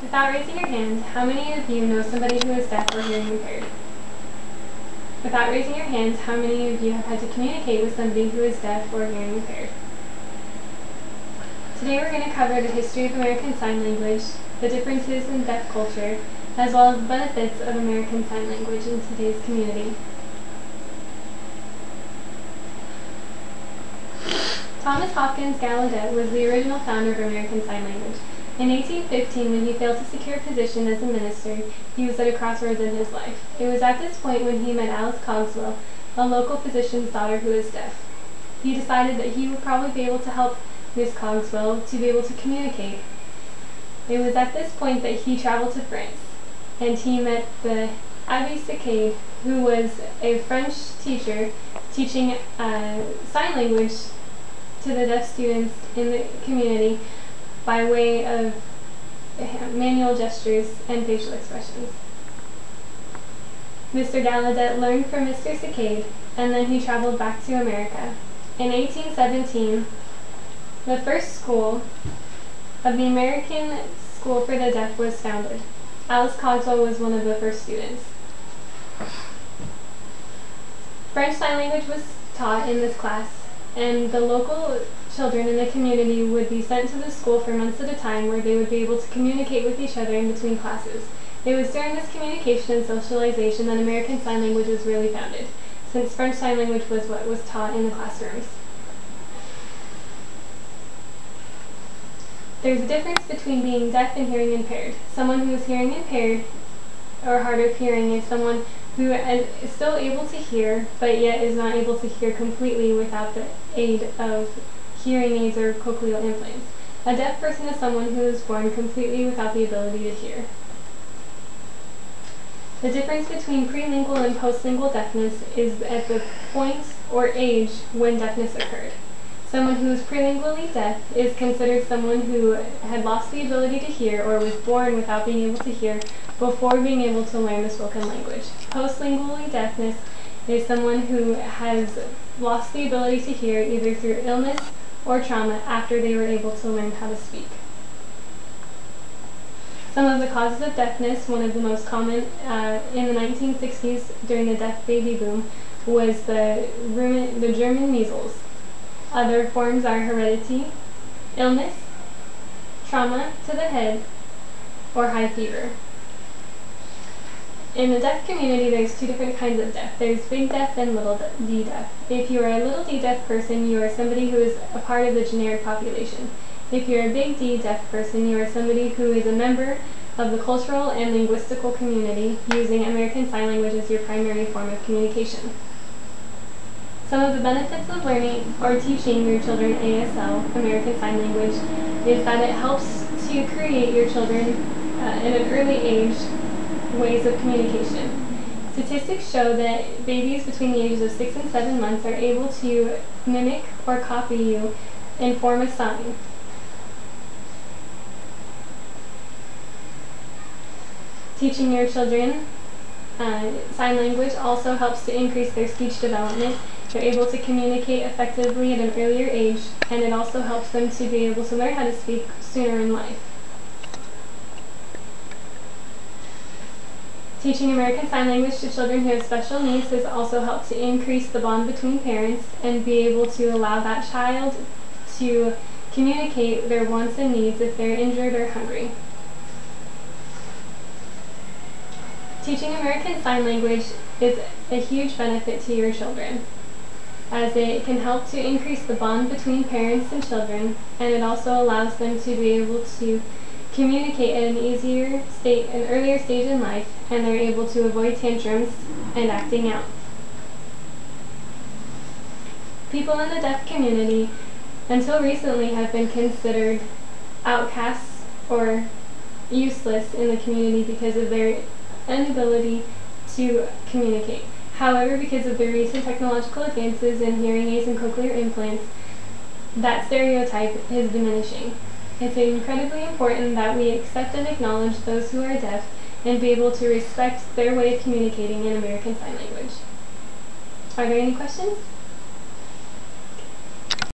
Without raising your hand, how many of you know somebody who is deaf or hearing impaired? Without raising your hands, how many of you have had to communicate with somebody who is deaf or hearing impaired? Today we're going to cover the history of American Sign Language, the differences in deaf culture, as well as the benefits of American Sign Language in today's community. Thomas Hopkins Gallaudet was the original founder of American Sign Language. In 1815, when he failed to secure a position as a minister, he was at a crossroads in his life. It was at this point when he met Alice Cogswell, a local physician's daughter who is deaf. He decided that he would probably be able to help Miss Cogswell to be able to communicate. It was at this point that he traveled to France, and he met the Abbé Sicade, who was a French teacher teaching sign language to the deaf students in the community by way of manual gestures and facial expressions. Mr. Gallaudet learned from Mr. Sicade, and then he traveled back to America. In 1817, the first school of the American School for the Deaf was founded. Alice Cogswell was one of the first students. French Sign Language was taught in this class, and the local children in the community would be sent to the school for months at a time where they would be able to communicate with each other in between classes. It was during this communication and socialization that American Sign Language was really founded, since French Sign Language was what was taught in the classrooms. There's a difference between being deaf and hearing impaired. Someone who is hearing impaired or hard of hearing is someone who is still able to hear, but yet is not able to hear completely without the aid of hearing aids or cochlear implants. A deaf person is someone who is born completely without the ability to hear. The difference between prelingual and postlingual deafness is at the point or age when deafness occurred. Someone who is prelingually deaf is considered someone who had lost the ability to hear or was born without being able to hear before being able to learn the spoken language. Postlingually deafness is someone who has lost the ability to hear either through illness or trauma after they were able to learn how to speak. Some of the causes of deafness, one of the most common in the 1960s during the deaf baby boom, was the German measles. Other forms are heredity, illness, trauma to the head, or high fever. In the deaf community, there's two different kinds of deaf. There's big deaf and little d deaf. If you are a little d deaf person, you are somebody who is a part of the generic population. If you're a big D deaf person, you are somebody who is a member of the cultural and linguistical community using American Sign Language as your primary form of communication. Some of the benefits of learning or teaching your children ASL, American Sign Language, is that it helps to create your children in an early age ways of communication. Statistics show that babies between the ages of 6 and 7 months are able to mimic or copy you and form a sign. Teaching your children sign language also helps to increase their speech development. They're able to communicate effectively at an earlier age, and it also helps them to be able to learn how to speak sooner in life. Teaching American Sign Language to children who have special needs has also helped to increase the bond between parents and be able to allow that child to communicate their wants and needs if they're injured or hungry. Teaching American Sign Language is a huge benefit to your children, as it can help to increase the bond between parents and children, and it also allows them to be able to communicate at an earlier stage in life, and they're able to avoid tantrums and acting out. People in the deaf community, until recently, have been considered outcasts or useless in the community because of their inability to communicate. However, because of the recent technological advances in hearing aids and cochlear implants, that stereotype is diminishing. It's incredibly important that we accept and acknowledge those who are deaf and be able to respect their way of communicating in American Sign Language. Are there any questions?